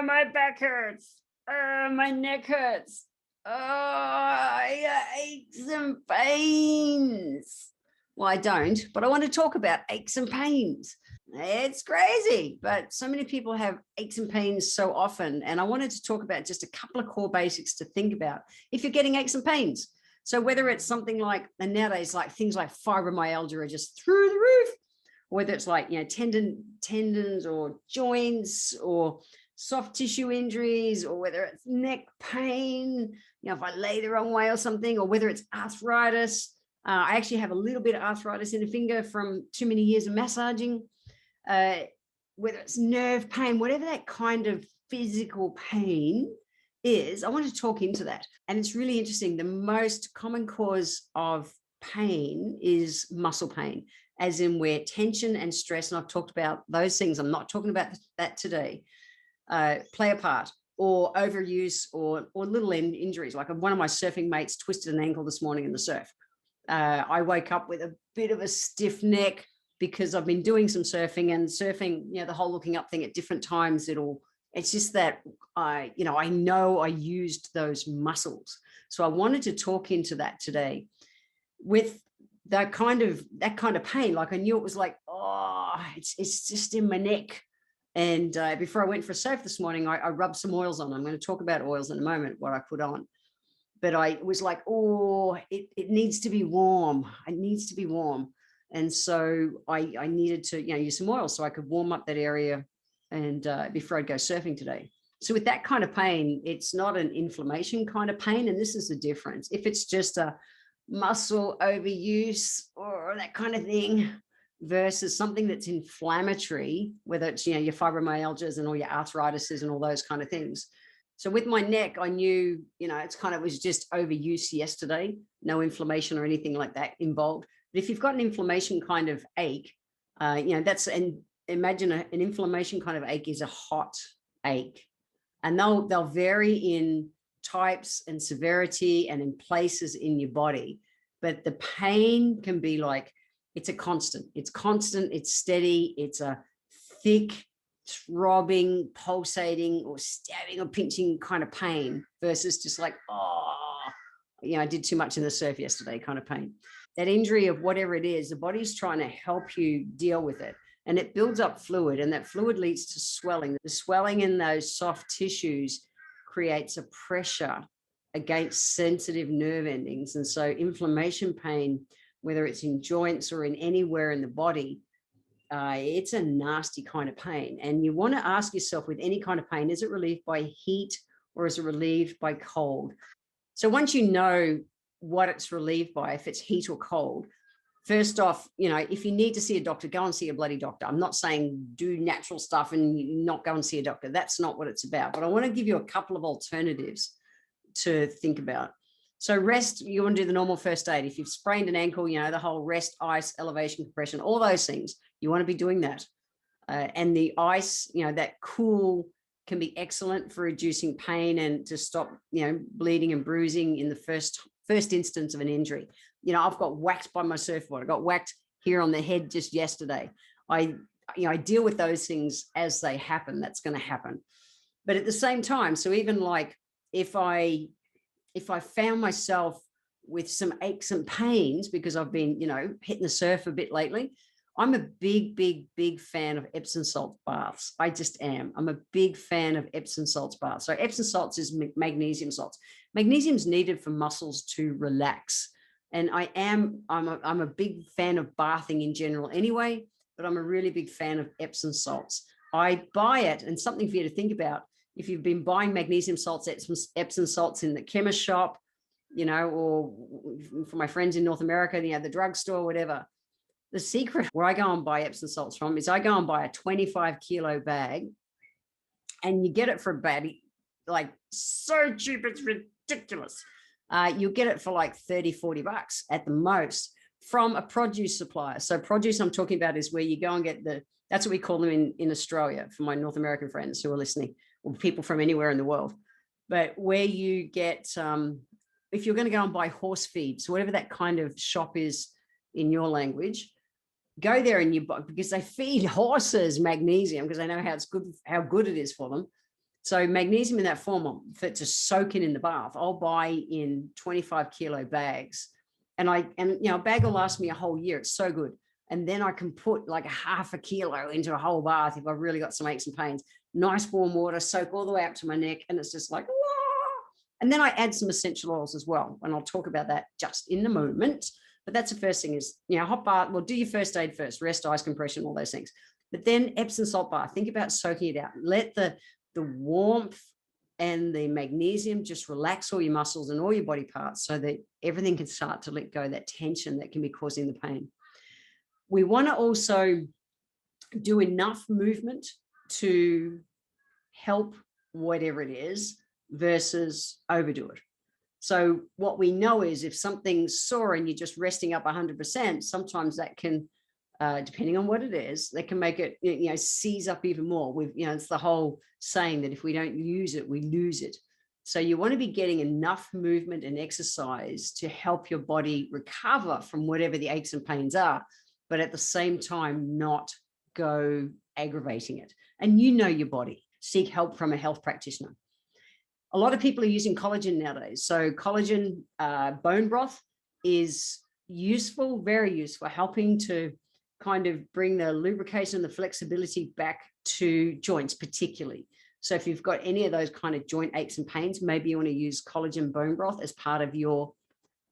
my back hurts. My neck hurts. Oh, I got aches and pains. Well, I don't, but I want to talk about aches and pains. It's crazy, but so many people have aches and pains so often. And I wanted to talk about just a couple of core basics to think about if you're getting aches and pains. So whether it's something like, and nowadays, like things like fibromyalgia are just through the roof, whether it's like, tendons or joints or soft tissue injuries, or whether it's neck pain, if I lay the wrong way or something, or whether it's arthritis. I actually have a little bit of arthritis in the finger from too many years of massaging. Whether it's nerve pain, whatever that kind of physical pain is, I want to talk into that. And it's really interesting. The most common cause of pain is muscle pain, as in where tension and stress, and I've talked about those things, I'm not talking about that today, play a part, or overuse or little injuries. Like one of my surfing mates twisted an ankle this morning in the surf. I woke up with a bit of a stiff neck because I've been doing some surfing, and surfing, the whole looking up thing at different times, it's just that I know I used those muscles. So I wanted to talk into that today with that kind of pain. Like I knew it was like, it's just in my neck. And before I went for a surf this morning, I rubbed some oils on. I'm going to talk about oils in a moment, what I put on. But I was like, it needs to be warm. It needs to be warm. And so I needed to, use some oil so I could warm up that area and before I'd go surfing today. So with that kind of pain, it's not an inflammation kind of pain. And this is the difference. If it's just a muscle overuse or that kind of thing versus something that's inflammatory, whether it's, your fibromyalgias and all your arthritises and all those kind of things. So with my neck, I knew, it was just overuse yesterday, no inflammation or anything like that involved. But if you've got an inflammation kind of ache, and imagine an inflammation kind of ache is a hot ache, and they'll vary in types and severity and in places in your body. But the pain can be like, it's constant, it's steady, it's a thick, throbbing, pulsating or stabbing or pinching kind of pain versus just like, I did too much in the surf yesterday kind of pain. That injury of whatever it is, the body's trying to help you deal with it. And it builds up fluid, and that fluid leads to swelling. The swelling in those soft tissues creates a pressure against sensitive nerve endings. And so inflammation pain, whether it's in joints or in anywhere in the body, it's a nasty kind of pain. And you want to ask yourself with any kind of pain, is it relieved by heat or is it relieved by cold? So once you know what it's relieved by, if it's heat or cold, first off, if you need to see a doctor, go and see a bloody doctor. I'm not saying do natural stuff and not go and see a doctor. That's not what it's about. But I want to give you a couple of alternatives to think about. So rest, you want to do the normal first aid. If you've sprained an ankle, the whole rest, ice, elevation, compression, all those things, you want to be doing that. And the ice, that cool can be excellent for reducing pain and to stop, bleeding and bruising in the first instance of an injury. I've got whacked by my surfboard. I got whacked here on the head just yesterday. I deal with those things as they happen. That's going to happen. But at the same time, so even like if I found myself with some aches and pains because I've been, hitting the surf a bit lately, I'm a big fan of Epsom salt baths. I just am. I'm a big fan of Epsom salts baths. So Epsom salts is magnesium salts. Magnesium is needed for muscles to relax. And I'm a big fan of bathing in general anyway, but I'm a really big fan of Epsom salts. I buy it, and something for you to think about, if you've been buying magnesium salts, Epsom salts in the chemist shop, or for my friends in North America, the drugstore, whatever. The secret where I go and buy Epsom salts from is I go and buy a 25 kilo bag, and you get it for about like so cheap, it's ridiculous. You'll get it for like 30, 40 bucks at the most from a produce supplier. So produce I'm talking about is where you go and get that's what we call them in Australia, for my North American friends who are listening, or people from anywhere in the world. But where you get, if you're going to go and buy horse feed, so whatever that kind of shop is in your language, go there and you buy, because they feed horses magnesium because they know how good it is for them. So magnesium in that form, for to soak in the bath, I'll buy in 25 kilo bags. And a bag will last me a whole year. It's so good. And then I can put like a half a kilo into a whole bath if I've really got some aches and pains. Nice warm water, soak all the way up to my neck. And it's just like, wah! And then I add some essential oils as well. And I'll talk about that just in a moment. But that's the first thing is, hot bath. Well, do your first aid first, rest, ice compression, all those things. But then Epsom salt bath, think about soaking it out. Let the warmth and the magnesium just relax all your muscles and all your body parts so that everything can start to let go, that tension that can be causing the pain. We want to also do enough movement to help whatever it is versus overdo it. So what we know is if something's sore and you're just resting up 100%, sometimes that can, depending on what it is, they can make it, seize up even more. It's the whole saying that if we don't use it, we lose it. So you want to be getting enough movement and exercise to help your body recover from whatever the aches and pains are, but at the same time, not go aggravating it. And your body, seek help from a health practitioner. A lot of people are using collagen nowadays. So collagen bone broth is useful, very useful, helping to kind of bring the lubrication and the flexibility back to joints particularly. So if you've got any of those kind of joint aches and pains, maybe you want to use collagen bone broth as part of your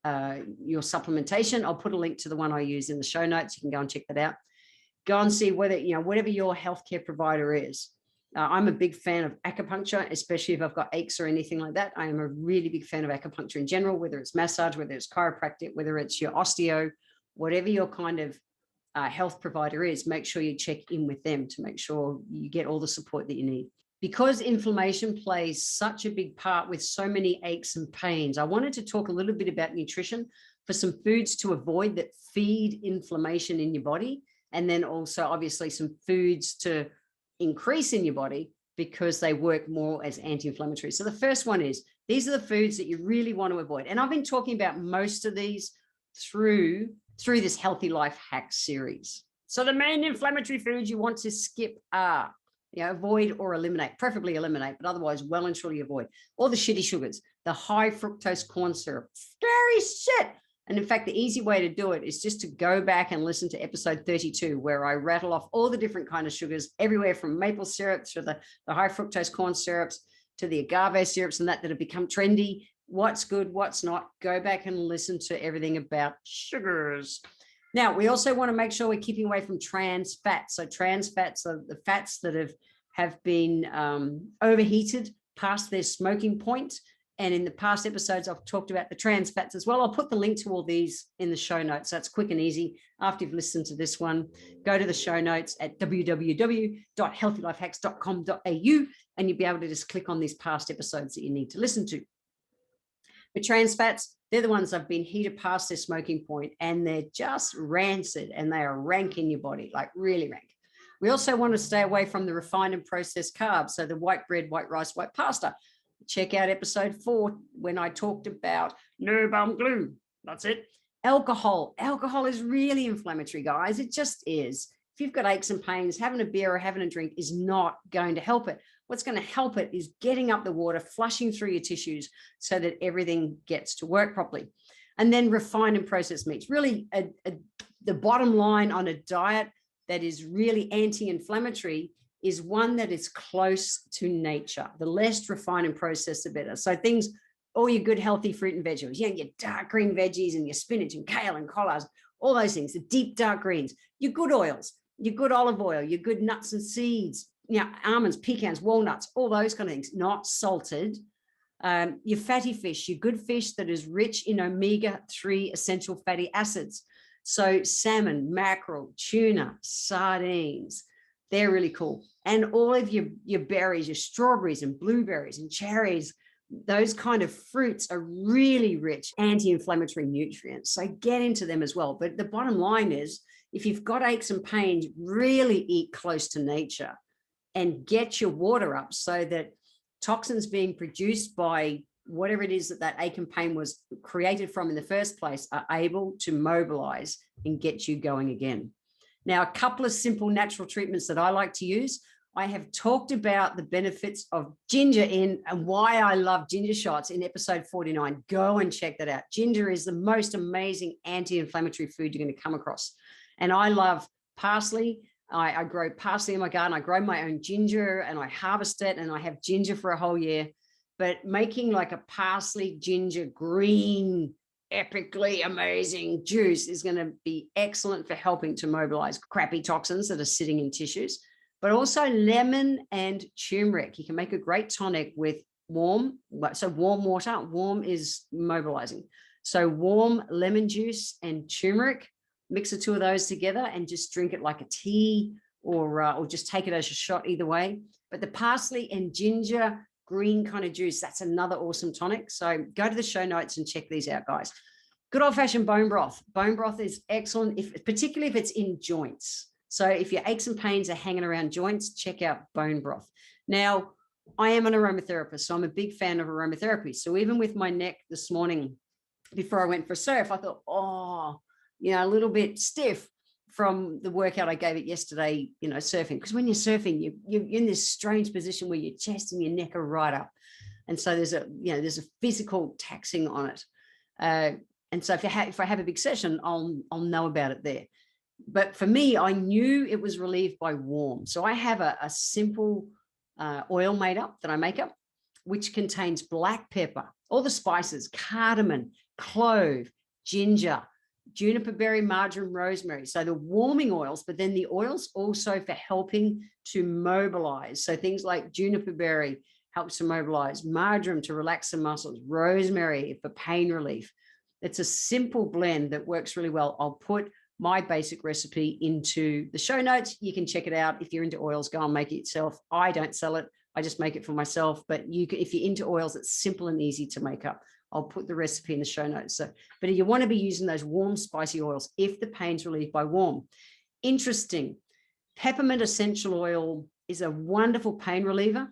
supplementation. I'll put a link to the one I use in the show notes. You can go and check that out. Go and see whether, whatever your healthcare provider is. I'm a big fan of acupuncture, especially if I've got aches or anything like that. I am a really big fan of acupuncture in general, whether it's massage, whether it's chiropractic, whether it's your osteo, whatever your kind of health provider is, make sure you check in with them to make sure you get all the support that you need. Because inflammation plays such a big part with so many aches and pains, I wanted to talk a little bit about nutrition for some foods to avoid that feed inflammation in your body. And then also obviously some foods to increase in your body because they work more as anti-inflammatory. So the first one is, these are the foods that you really want to avoid. And I've been talking about most of these through this Healthy Life Hacks series. So the main inflammatory foods you want to skip are, avoid or eliminate, preferably eliminate, but otherwise well and truly avoid all the shitty sugars, the high fructose corn syrup, scary shit. And in fact, the easy way to do it is just to go back and listen to episode 32, where I rattle off all the different kind of sugars, everywhere from maple syrup to the high fructose corn syrups to the agave syrups and that have become trendy. What's good, what's not. Go back and listen to everything about sugars. Now, we also want to make sure we're keeping away from trans fats. So trans fats are the fats that have been overheated past their smoking point. And in the past episodes, I've talked about the trans fats as well. I'll put the link to all these in the show notes. So it's quick and easy. After you've listened to this one, go to the show notes at www.healthylifehacks.com.au and you'll be able to just click on these past episodes that you need to listen to. But trans fats, they're the ones that have been heated past their smoking point and they're just rancid and they are rank in your body, like really rank. We also want to stay away from the refined and processed carbs. So the white bread, white rice, white pasta. Check out episode 4 when I talked about no bum glue. That's it. Alcohol. Alcohol is really inflammatory, guys. It just is. If you've got aches and pains, having a beer or having a drink is not going to help it. What's going to help it is getting up the water, flushing through your tissues so that everything gets to work properly. And then refined and processed meats. Really, the bottom line on a diet that is really anti-inflammatory is one that is close to nature. The less refined and processed, the better. So things, all your good healthy fruit and vegetables, your dark green veggies and your spinach and kale and collards, all those things, the deep dark greens, your good oils, your good olive oil, your good nuts and seeds, almonds, pecans, walnuts, all those kind of things, not salted. Your fatty fish, your good fish that is rich in omega-3 essential fatty acids. So salmon, mackerel, tuna, sardines, they're really cool. And all of your berries, your strawberries and blueberries and cherries, those kind of fruits are really rich anti-inflammatory nutrients. So get into them as well. But the bottom line is, if you've got aches and pains, really eat close to nature and get your water up so that toxins being produced by whatever it is that ache and pain was created from in the first place are able to mobilize and get you going again. Now, a couple of simple natural treatments that I like to use. I have talked about the benefits of ginger and why I love ginger shots in episode 49. Go and check that out. Ginger is the most amazing anti-inflammatory food you're going to come across. And I love parsley. I grow parsley in my garden. I grow my own ginger and I harvest it and I have ginger for a whole year. But making like a parsley ginger green, epically amazing juice is going to be excellent for helping to mobilize crappy toxins that are sitting in tissues. But also lemon and turmeric. You can make a great tonic with warm water. Warm is mobilizing. So warm lemon juice and turmeric, mix the two of those together and just drink it like a tea or just take it as a shot either way. But the parsley and ginger green kind of juice, that's another awesome tonic. So go to the show notes and check these out, guys. Good old-fashioned bone broth. Bone broth is excellent, particularly if it's in joints. So if your aches and pains are hanging around joints, check out bone broth. Now, I am an aromatherapist, so I'm a big fan of aromatherapy. So even with my neck this morning, before I went for a surf, I thought, a little bit stiff from the workout I gave it yesterday, surfing. Because when you're surfing, you're in this strange position where your chest and your neck are right up. And so there's a physical taxing on it. And so if I have a big session, I'll know about it there. But for me, I knew it was relieved by warm. So I have a simple oil made up that I make up, which contains black pepper, all the spices, cardamom, clove, ginger, juniper berry, marjoram, rosemary. So the warming oils, but then the oils also for helping to mobilize. So things like juniper berry helps to mobilize, marjoram to relax the muscles, rosemary for pain relief. It's a simple blend that works really well. I'll put my basic recipe into the show notes. You can check it out. If you're into oils, go and make it yourself. I don't sell it. I just make it for myself. But if you're into oils, it's simple and easy to make up. I'll put the recipe in the show notes. But you want to be using those warm, spicy oils if the pain's relieved by warm. Interesting. Peppermint essential oil is a wonderful pain reliever.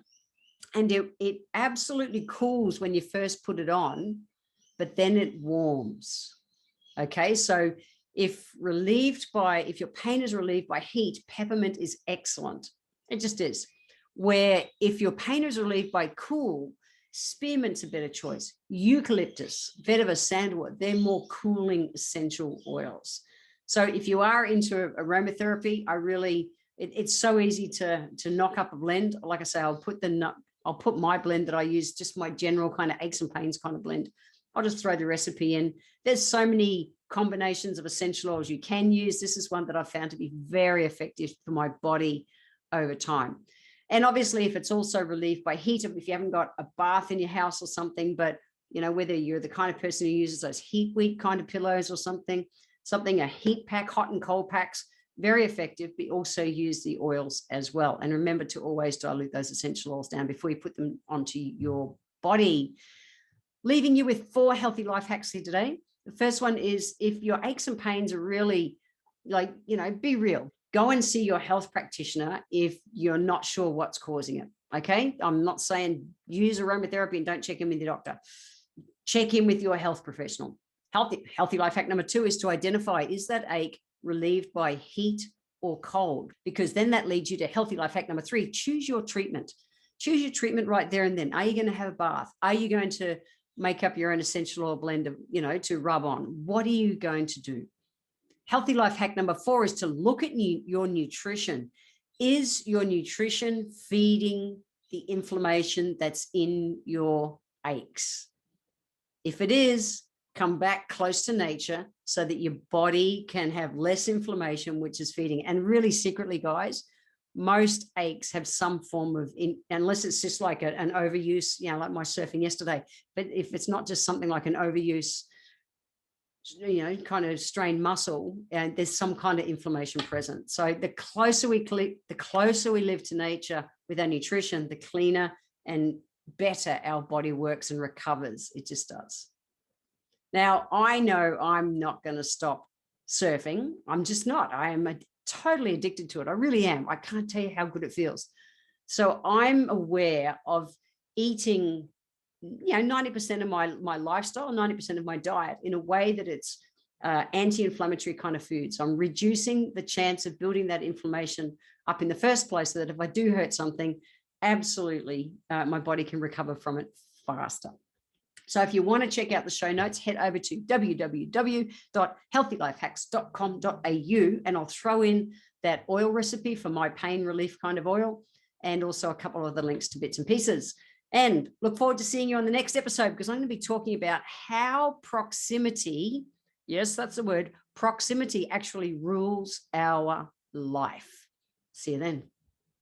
And it absolutely cools when you first put it on, but then it warms. Okay, so if your pain is relieved by heat, peppermint is excellent. It just is. Where if your pain is relieved by cool, spearmint's a better choice. Eucalyptus, vetiver, sandalwood, they're more cooling essential oils. So if you are into aromatherapy, it's so easy to knock up a blend. Like I say, I'll put my blend that I use, just my general kind of aches and pains kind of blend. I'll just throw the recipe in. There's so many combinations of essential oils you can use. This is one that I've found to be very effective for my body over time. And obviously, if it's also relieved by heat, if you haven't got a bath in your house or something, but whether you're the kind of person who uses those heat week kind of pillows or something, a heat pack, hot and cold packs, very effective, but also use the oils as well. And remember to always dilute those essential oils down before you put them onto your body. Leaving you with 4 healthy life hacks here today. The first one is, if your aches and pains are really be real. Go and see your health practitioner if you're not sure what's causing it. Okay. I'm not saying use aromatherapy and don't check in with your doctor. Check in with your health professional. Healthy life hack number 2 is to identify, is that ache relieved by heat or cold? Because then that leads you to healthy life hack number 3. Choose your treatment. Choose your treatment right there and then. Are you going to have a bath? Are you going to make up your own essential oil blend to rub on? What are you going to do? Healthy life hack number 4 is to look at your nutrition. Is your nutrition feeding the inflammation that's in your aches? If it is, come back close to nature so that your body can have less inflammation, which is feeding. And really secretly, guys, most aches have some form of, unless it's just like an overuse, like my surfing yesterday. But if it's not just something like an overuse, kind of strained muscle, and there's some kind of inflammation present. So the closer we live to nature with our nutrition, the cleaner and better our body works and recovers. It just does. Now, I know I'm not going to stop surfing. I'm just not. I am totally addicted to it. I really am. I can't tell you how good it feels. So I'm aware of eating 90% of my lifestyle, 90% of my diet in a way that it's anti-inflammatory kind of food. So I'm reducing the chance of building that inflammation up in the first place so that if I do hurt something, absolutely my body can recover from it faster. So if you want to check out the show notes, head over to www.healthylifehacks.com.au, and I'll throw in that oil recipe for my pain relief kind of oil, and also a couple of the links to bits and pieces. And look forward to seeing you on the next episode, because I'm going to be talking about how proximity, yes, that's the word, proximity actually rules our life. See you then.